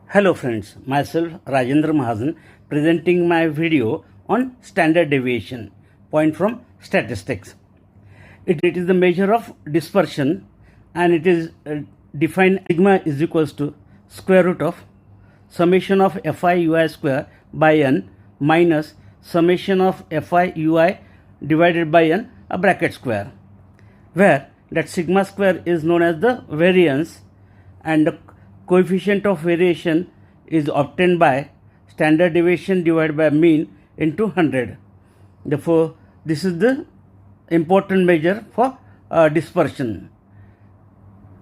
Hello friends, myself Rajendra Mahajan presenting my video on standard deviation, point from statistics. It is the measure of dispersion and it is defined sigma is equals to square root of summation of fi ui square by n minus summation of fi ui divided by n a bracket square, where that sigma square is known as the variance and the coefficient of variation is obtained by standard deviation divided by mean into 100. Therefore, this is the important measure for dispersion.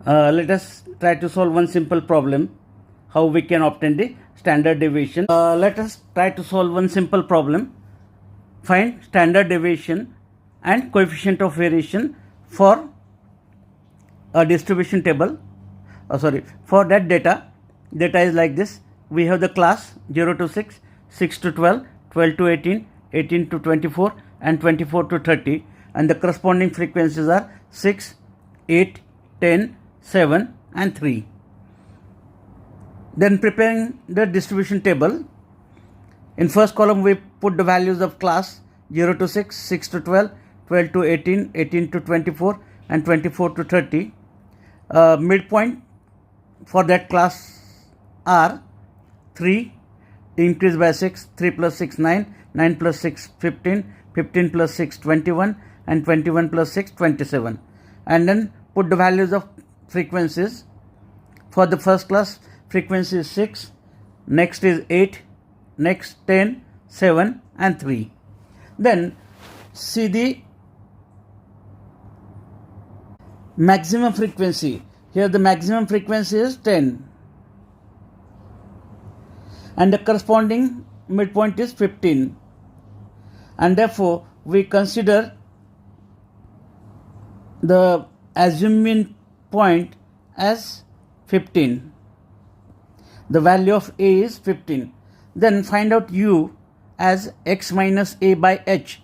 Let us try to solve one simple problem, how we can obtain the standard deviation. Let us try to solve one simple problem. Find standard deviation and coefficient of variation for a distribution table. For that data is like this. We have the class 0 to 6, 6 to 12, 12 to 18, 18 to 24 and 24 to 30, and the corresponding frequencies are 6, 8, 10, 7 and 3. Then preparing the distribution table, in first column we put the values of class 0 to 6, 6 to 12, 12 to 18, 18 to 24 and 24 to 30. Midpoint for that class are 3 increased by 6, 3 plus 6 9, 9 plus 6 15, 15 plus 6 21 and 21 plus 6 27, and then put the values of frequencies. For the first class, frequency is 6, next is 8, next 10, 7 and 3. Then see the maximum frequency. Here the maximum frequency is 10 and the corresponding midpoint is 15, and therefore we consider the assuming point as 15. The value of a is 15. Then find out u as x minus a by h.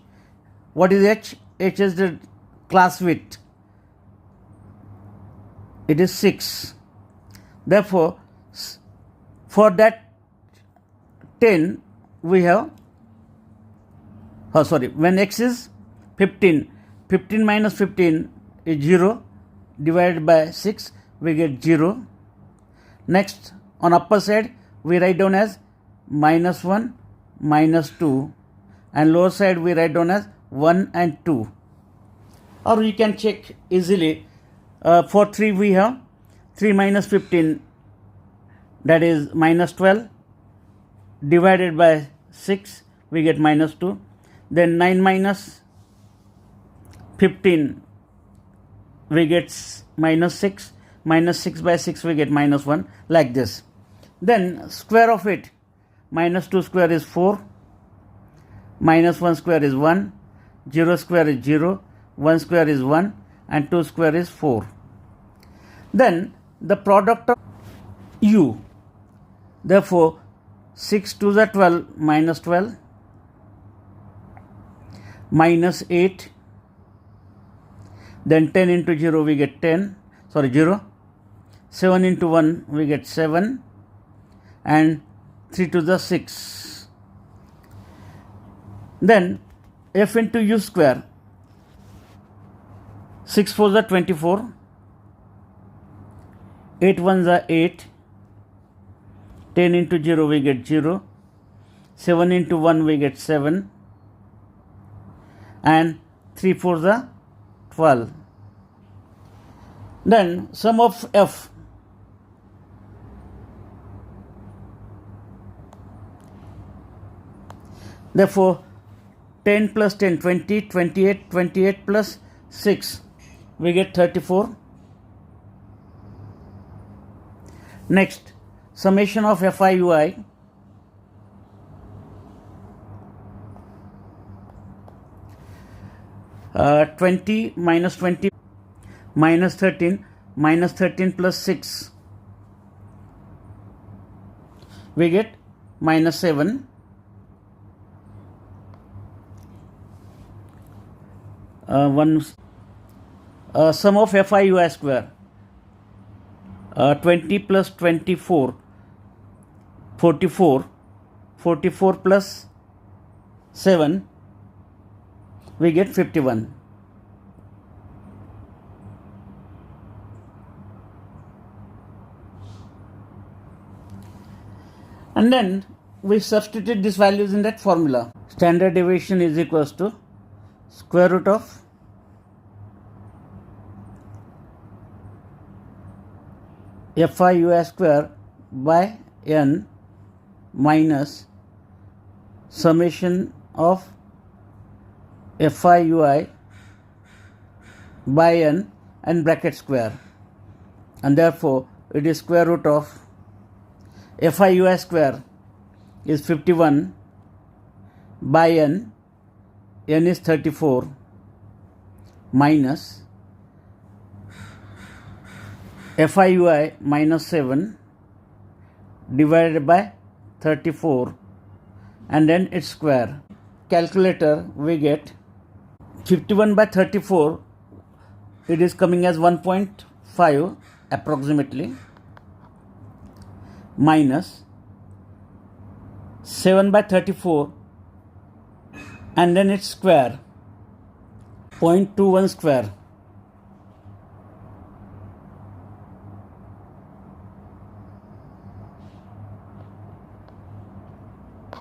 What is h? H is the class width. It is 6. Therefore, for that 10 we have, when x is 15, 15 minus 15 is 0, divided by 6 we get 0. Next, on upper side we write down as minus 1, minus 2, and lower side we write down as 1 and 2. Or you can check easily. For 3 we have 3 minus 15, that is minus 12, divided by 6 we get minus 2. Then 9 minus 15 we get minus 6, minus 6 by 6 we get minus 1, like this. Then square of it, minus 2 square is 4, minus 1 square is 1, 0 square is 0, 1 square is 1 and 2 square is 4. Then the product of u, therefore 6 to the 12 minus 12, minus 8, then 10 into 0 we get 0, 7 into 1 we get 7, and 3 to the 6. Then f into u square, 6 4s are 24, 8 1s are 8, 10 into 0 we get 0, 7 into 1 we get 7, and 3 4s are 12. Then sum of f, therefore 10 plus 10 20, 28, 28 plus 6 we get 34. Next, summation of fi ui, uh, 20 minus 20 minus 13, minus 13 plus 6 we get minus 7. Sum of fi ui square, 20 plus 24 44. 44 plus 7, we get 51. And then we substitute these values in that formula. Standard deviation is equals to square root of fi ui square by n minus summation of fi ui by n and bracket square, and therefore it is square root of fi ui square is 51 by n is 34 minus fi ui minus 7 divided by 34 and then its square. Calculator, we get 51 by 34, it is coming as 1.5 approximately, minus 7 by 34 and then its square, 0.21 square.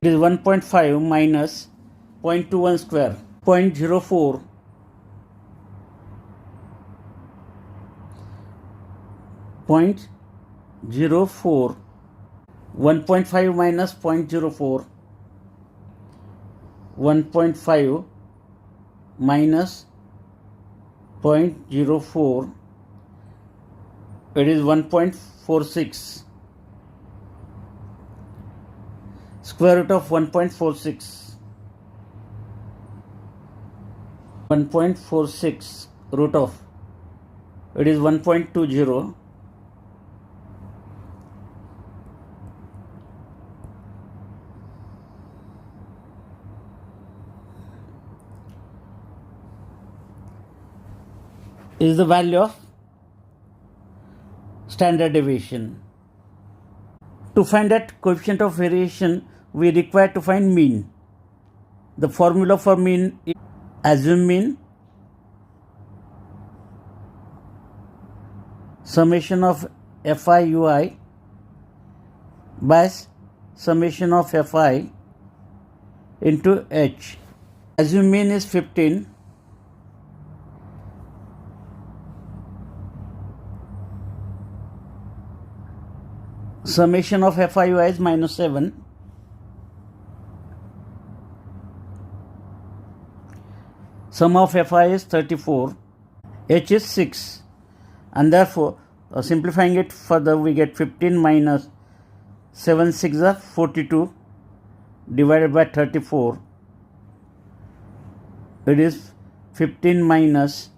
It is 1.5 minus 0.21 square, 0.04. 0.04. 1.5 minus 0.04. 1.5 minus 0.04. It is 1.46. Square root of 1.46. 1.46 root of, it is 1.20. Is the value of standard deviation. To find that coefficient of variation, we require to find mean. The formula for mean is assume mean summation of fi ui by summation of fi into h. Assume mean is 15. Summation of fi ui is minus 7. Sum of fi is 34. H is 6. And therefore, simplifying it further, we get 15 minus 7 6 are 42 divided by 34. It is 15 minus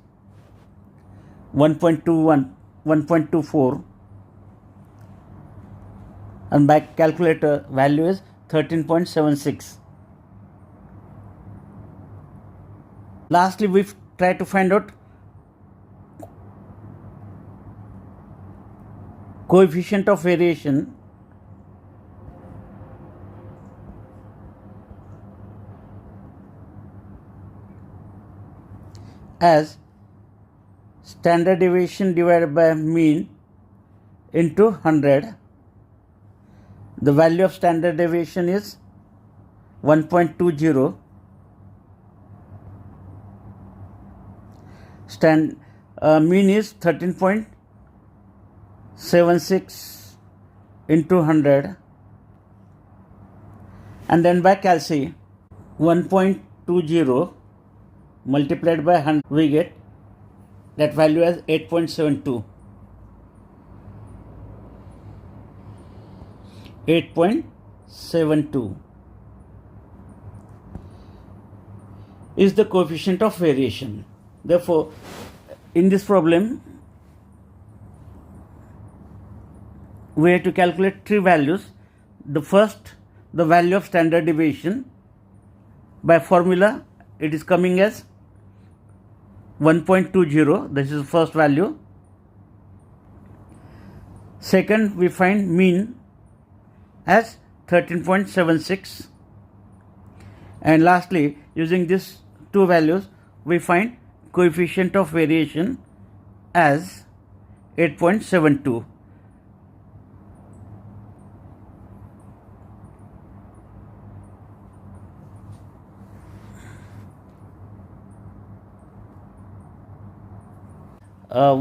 1.21, 1.24. And by calculator value is 13.76. Lastly, we try to find out coefficient of variation as standard deviation divided by mean into 100. The value of standard deviation is 1.20. Mean is 13.76 into 100, and then by calci 1.20 multiplied by 100, we get that value as 8.72. 8.72 is the coefficient of variation. Therefore, in this problem, we have to calculate three values. The first, the value of standard deviation. By formula, it is coming as 1.20. This is the first value. Second, we find mean as 13.76. And lastly, using these two values, we find coefficient of variation as 8.72.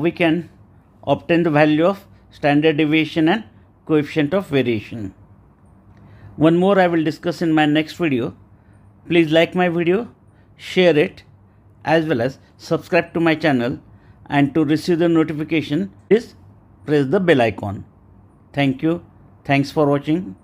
We can obtain the value of standard deviation and coefficient of variation. One more I will discuss in my next video. Please like my video, share it, as well as subscribe to my channel, and to receive the notification, please press the bell icon. Thank you. Thanks for watching.